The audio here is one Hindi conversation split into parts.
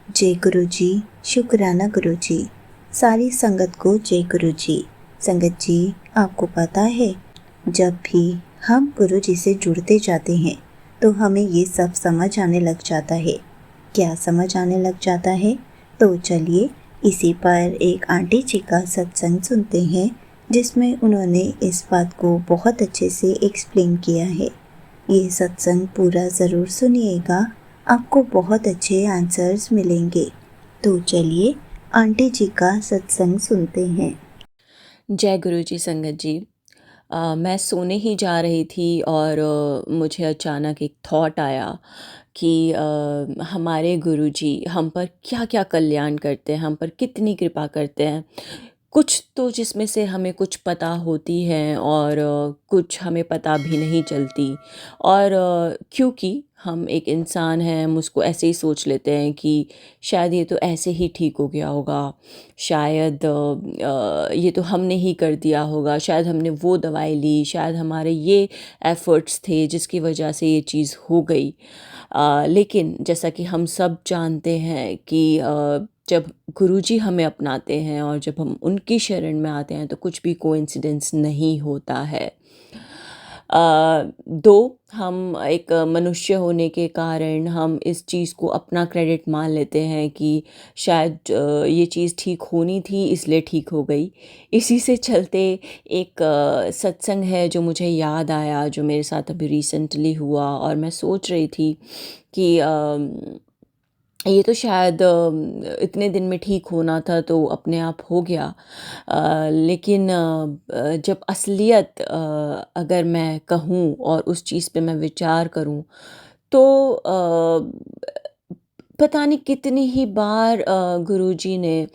जय गुरु जी। शुक्राना गुरु जी। सारी संगत को जय गुरु जी। संगत जी, आपको पता है, जब भी हम गुरु जी से जुड़ते जाते हैं तो हमें ये सब समझ आने लग जाता है। क्या समझ आने लग जाता है? तो चलिए इसी पर एक आंटी जी का सत्संग सुनते हैं, जिसमें उन्होंने इस बात को बहुत अच्छे से एक्सप्लेन किया है। ये सत्संग पूरा ज़रूर सुनिएगा, आपको बहुत अच्छे आंसर्स मिलेंगे। तो चलिए आंटी जी का सत्संग सुनते हैं। जय गुरु जी संगत जी। मैं सोने ही जा रही थी और मुझे अचानक एक थॉट आया कि हमारे गुरु जी हम पर क्या क्या कल्याण करते हैं, हम पर कितनी कृपा करते हैं। कुछ तो जिसमें से हमें कुछ पता होती है और कुछ हमें पता भी नहीं चलती। और क्योंकि हम एक इंसान हैं, हम उसको ऐसे ही सोच लेते हैं कि शायद ये तो ऐसे ही ठीक हो गया होगा, शायद ये तो हमने ही कर दिया होगा, शायद हमने वो दवाई ली, शायद हमारे ये एफ़र्ट्स थे जिसकी वजह से ये चीज़ हो गई। लेकिन जैसा कि हम सब जानते हैं कि जब गुरुजी हमें अपनाते हैं और जब हम उनकी शरण में आते हैं तो कुछ भी कोइंसिडेंस नहीं होता है। दो हम एक मनुष्य होने के कारण हम इस चीज़ को अपना क्रेडिट मान लेते हैं कि शायद ये चीज़ ठीक होनी थी इसलिए ठीक हो गई। इसी से चलते एक सत्संग है जो मुझे याद आया, जो मेरे साथ अभी रिसेंटली हुआ और मैं सोच रही थी कि ये तो शायद इतने दिन में ठीक होना था तो अपने आप हो गया। लेकिन जब असलियत अगर मैं कहूँ और उस चीज़ पे मैं विचार करूँ तो पता नहीं कितनी ही बार गुरुजी ने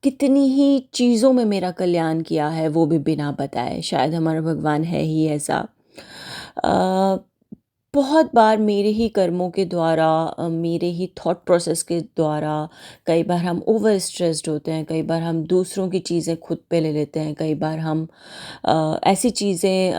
कितनी ही चीज़ों में मेरा कल्याण किया है, वो भी बिना बताए। शायद हमारा भगवान है ही ऐसा। अ, बहुत बार मेरे ही कर्मों के द्वारा मेरे ही थॉट प्रोसेस के द्वारा कई बार हम ओवर स्ट्रेस्ड होते हैं, कई बार हम दूसरों की चीज़ें खुद पे ले लेते हैं, कई बार हम ऐसी चीज़ें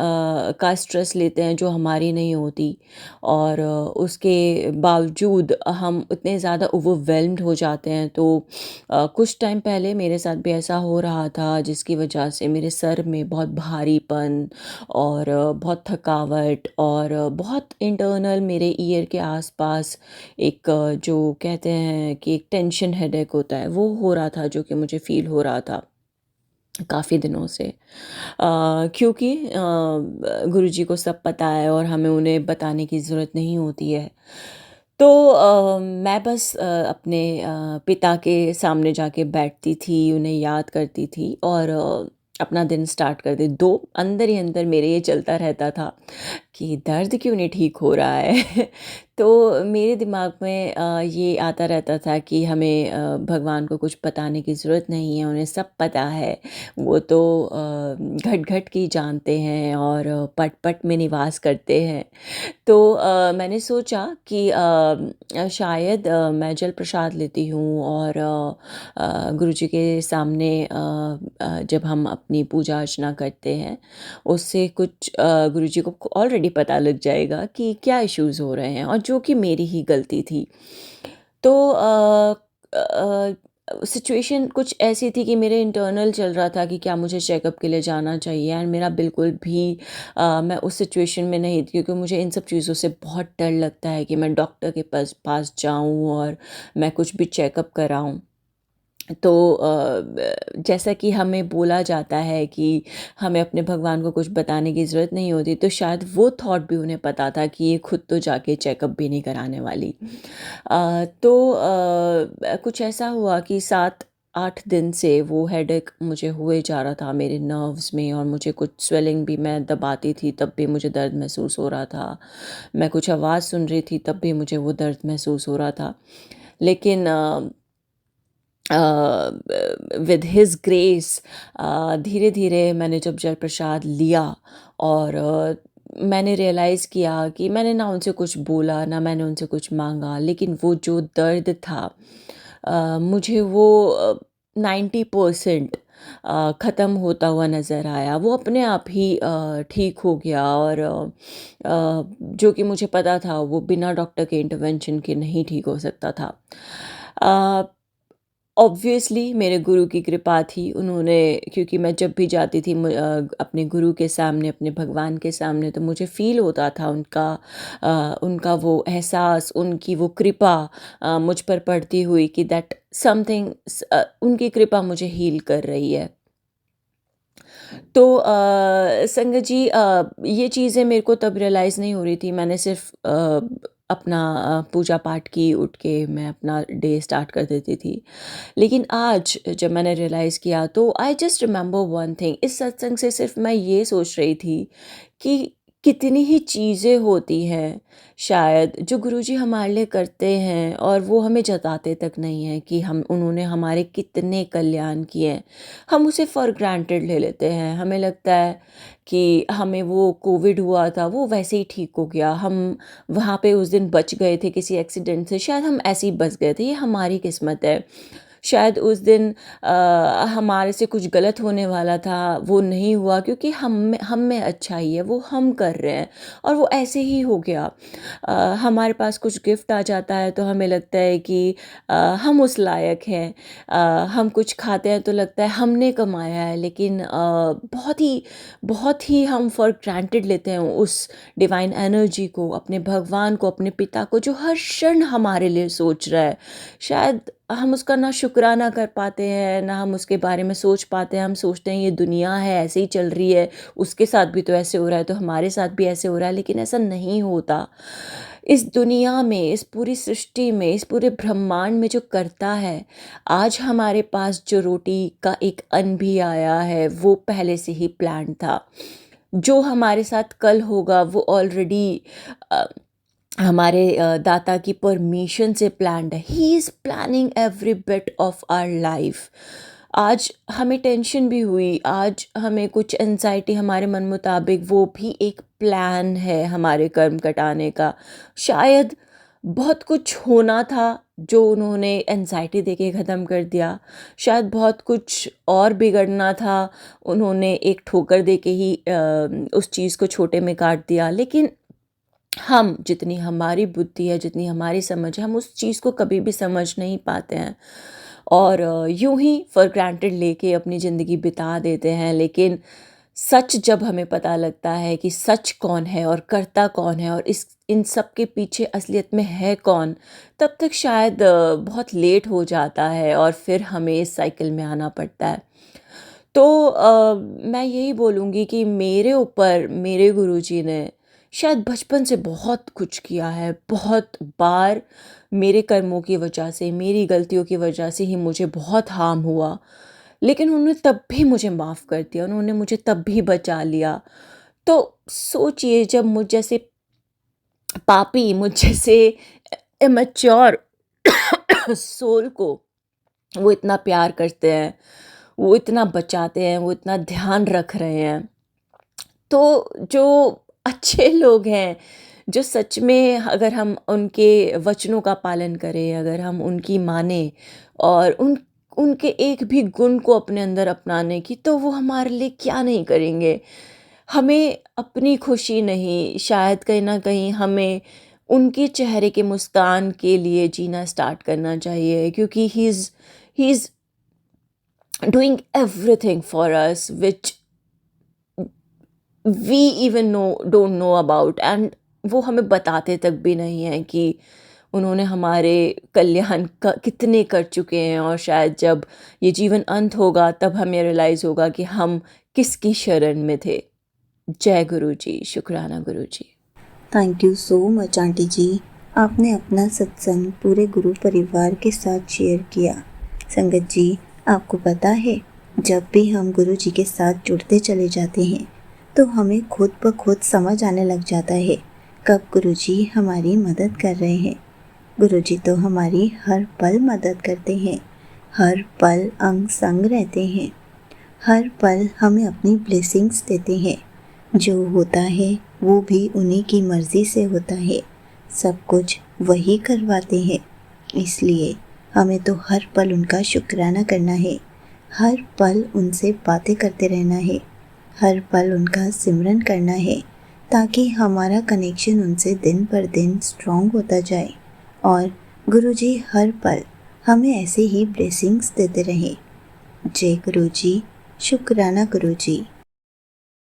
का स्ट्रेस लेते हैं जो हमारी नहीं होती और उसके बावजूद हम इतने ज़्यादा ओवरवेल्म्ड हो जाते हैं। तो कुछ टाइम पहले मेरे साथ भी ऐसा हो रहा था जिसकी वजह से मेरे सर में बहुत भारीपन और बहुत थकावट और बहुत इंटरनल मेरे ईयर के आसपास एक जो कहते हैं कि एक टेंशन हेडेक होता है वो हो रहा था, जो कि मुझे फ़ील हो रहा था काफ़ी दिनों से। क्योंकि गुरुजी को सब पता है और हमें उन्हें बताने की ज़रूरत नहीं होती है। तो मैं बस अपने पिता के सामने जाके बैठती थी, उन्हें याद करती थी और अपना दिन स्टार्ट कर दी। 2 अंदर ही अंदर मेरे ये चलता रहता था कि दर्द क्यों नहीं ठीक हो रहा है। तो मेरे दिमाग में ये आता रहता था कि हमें भगवान को कुछ बताने की ज़रूरत नहीं है, उन्हें सब पता है। वो तो घट-घट की जानते हैं और पट-पट में निवास करते हैं। तो मैंने सोचा कि शायद मैं जल प्रसाद लेती हूँ और गुरुजी के सामने जब हम अपनी पूजा अर्चना करते हैं, उससे कुछ गुरुजी को ऑलरेडी पता लग जाएगा कि क्या इश्यूज़ हो रहे हैं और जो कि मेरी ही गलती थी। तो सिचुएशन कुछ ऐसी थी कि मेरे इंटरनल चल रहा था कि क्या मुझे चेकअप के लिए जाना चाहिए एंड मेरा बिल्कुल भी मैं उस सिचुएशन में नहीं थी, क्योंकि मुझे इन सब चीज़ों से बहुत डर लगता है कि मैं डॉक्टर के पास पास जाऊँ और मैं कुछ भी चेकअप कराऊँ। तो जैसा कि हमें बोला जाता है कि हमें अपने भगवान को कुछ बताने की ज़रूरत नहीं होती, तो शायद वो थॉट भी उन्हें पता था कि ये खुद तो जाके चेकअप भी नहीं कराने वाली। तो कुछ ऐसा हुआ कि 7-8 दिन से वो हेडेक मुझे हुए जा रहा था मेरे नर्व्स में और मुझे कुछ स्वेलिंग भी, मैं दबाती थी तब भी मुझे दर्द महसूस हो रहा था। मैं कुछ आवाज़ सुन रही थी तब भी मुझे वो दर्द महसूस हो रहा था। लेकिन विद हिज़ ग्रेस धीरे धीरे मैंने जब जल प्रसाद लिया और मैंने रियलाइज़ किया कि मैंने ना उनसे कुछ बोला, ना मैंने उनसे कुछ मांगा, लेकिन वो जो दर्द था मुझे वो 90% ख़त्म होता हुआ नज़र आया, वो अपने आप ही ठीक हो गया। और जो कि मुझे पता था वो बिना डॉक्टर के इंटरवेंशन के नहीं ठीक हो सकता था। ऑब्वियसली मेरे गुरु की कृपा थी, उन्होंने, क्योंकि मैं जब भी जाती थी अपने गुरु के सामने, अपने भगवान के सामने, तो मुझे फ़ील होता था उनका वो एहसास, उनकी वो कृपा मुझ पर पड़ती हुई कि दैट समथिंग, उनकी कृपा मुझे हील कर रही है। तो संगत जी, ये चीज़ें मेरे को तब रियलाइज़ नहीं हो रही थी। मैंने सिर्फ़ अपना पूजा पाठ की, उठ के मैं अपना डे स्टार्ट कर देती थी। लेकिन आज जब मैंने रियलाइज़ किया तो I just remember one thing, इस सत्संग से सिर्फ मैं ये सोच रही थी कि कितनी ही चीज़ें होती हैं शायद जो गुरुजी हमारे लिए करते हैं और वो हमें जताते तक नहीं हैं कि हम उन्होंने हमारे कितने कल्याण किए हैं। हम उसे फॉर ग्रांटेड ले लेते हैं, हमें लगता है कि हमें वो कोविड हुआ था वो वैसे ही ठीक हो गया, हम वहाँ पे उस दिन बच गए थे किसी एक्सीडेंट से, शायद हम ऐसे ही बच गए थे, ये हमारी किस्मत है। शायद उस दिन हमारे से कुछ गलत होने वाला था, वो नहीं हुआ क्योंकि हम में अच्छाई है, वो हम कर रहे हैं और वो ऐसे ही हो गया। हमारे पास कुछ गिफ्ट आ जाता है तो हमें लगता है कि हम उस लायक हैं। हम कुछ खाते हैं तो लगता है हमने कमाया है, लेकिन बहुत ही हम फॉर ग्रांटेड लेते हैं उस डिवाइन एनर्जी को, अपने भगवान को, अपने पिता को जो हर क्षण हमारे लिए सोच रहा है। शायद हम उसका ना शुक्राना कर पाते हैं, ना हम उसके बारे में सोच पाते हैं। हम सोचते हैं ये दुनिया है, ऐसे ही चल रही है, उसके साथ भी तो ऐसे हो रहा है तो हमारे साथ भी ऐसे हो रहा है, लेकिन ऐसा नहीं होता। इस दुनिया में, इस पूरी सृष्टि में, इस पूरे ब्रह्मांड में जो करता है, आज हमारे पास जो रोटी का एक अन्न भी आया है वो पहले से ही प्लान था। जो हमारे साथ कल होगा वो ऑलरेडी हमारे दाता की परमिशन से प्लान्ड है। He is planning every bit of our life. आज हमें टेंशन भी हुई, आज हमें कुछ एंजाइटी हमारे मन मुताबिक, वो भी एक प्लान है हमारे कर्म कटाने का। शायद बहुत कुछ होना था जो उन्होंने एंजाइटी देके ख़त्म कर दिया। शायद बहुत कुछ और बिगड़ना था, उन्होंने एक ठोकर देके ही उस चीज़ को छोटे में काट दिया। लेकिन हम, जितनी हमारी बुद्धि है, जितनी हमारी समझ है, हम उस चीज़ को कभी भी समझ नहीं पाते हैं और यूं ही फॉर ग्रांटेड लेके अपनी ज़िंदगी बिता देते हैं। लेकिन सच जब हमें पता लगता है कि सच कौन है और करता कौन है और इन सब के पीछे असलियत में है कौन, तब तक शायद बहुत लेट हो जाता है और फिर हमें इस साइकिल में आना पड़ता है। तो मैं यही बोलूँगी कि मेरे ऊपर मेरे गुरुजी ने शायद बचपन से बहुत कुछ किया है। बहुत बार मेरे कर्मों की वजह से, मेरी गलतियों की वजह से ही मुझे बहुत हार्म हुआ। लेकिन उन्होंने तब भी मुझे माफ़ कर दिया, उन्होंने मुझे तब भी बचा लिया। तो सोचिए, जब मुझ जैसे पापी, मुझ जैसे इमैच्योर सोल को वो इतना प्यार करते हैं, वो इतना बचाते हैं, वो इतना ध्यान रख रहे हैं। तो जो अच्छे लोग हैं, जो सच में अगर हम उनके वचनों का पालन करें, अगर हम उनकी माने और उनके एक भी गुण को अपने अंदर अपनाने की, तो वो हमारे लिए क्या नहीं करेंगे। हमें अपनी खुशी नहीं, शायद कहीं न कहीं हमें उनके चेहरे के मुस्कान के लिए जीना स्टार्ट करना चाहिए, क्योंकि he is doing everything for us which we even don't know about, and वो हमें बताते तक भी नहीं हैं कि उन्होंने हमारे कल्याण का कितने कर चुके हैं। और शायद जब ये जीवन अंत होगा तब हमें रियलाइज़ होगा कि हम किसकी शरण में थे। जय गुरु जी, शुक्राना Guru ji. Thank you so much aunty ji, आपने अपना सत्संग पूरे गुरु परिवार के साथ शेयर किया। संगत जी, आपको पता है, जब भी हम गुरु जी के साथ जुड़ते चले जाते हैं तो हमें खुद ब खुद समझ आने लग जाता है कब गुरु जी हमारी मदद कर रहे हैं। गुरु जी तो हमारी हर पल मदद करते हैं, हर पल अंग संग रहते हैं, हर पल हमें अपनी ब्लेसिंग्स देते हैं। जो होता है वो भी उन्हीं की मर्ज़ी से होता है, सब कुछ वही करवाते हैं। इसलिए हमें तो हर पल उनका शुक्राना करना है। हर पल उनसे बातें करते रहना है, हर पल उनका सिमरन करना है, ताकि हमारा कनेक्शन उनसे दिन पर दिन स्ट्रॉन्ग होता जाए और गुरुजी हर पल हमें ऐसे ही ब्लेसिंग्स देते रहें। जय गुरुजी, शुक्राना गुरुजी।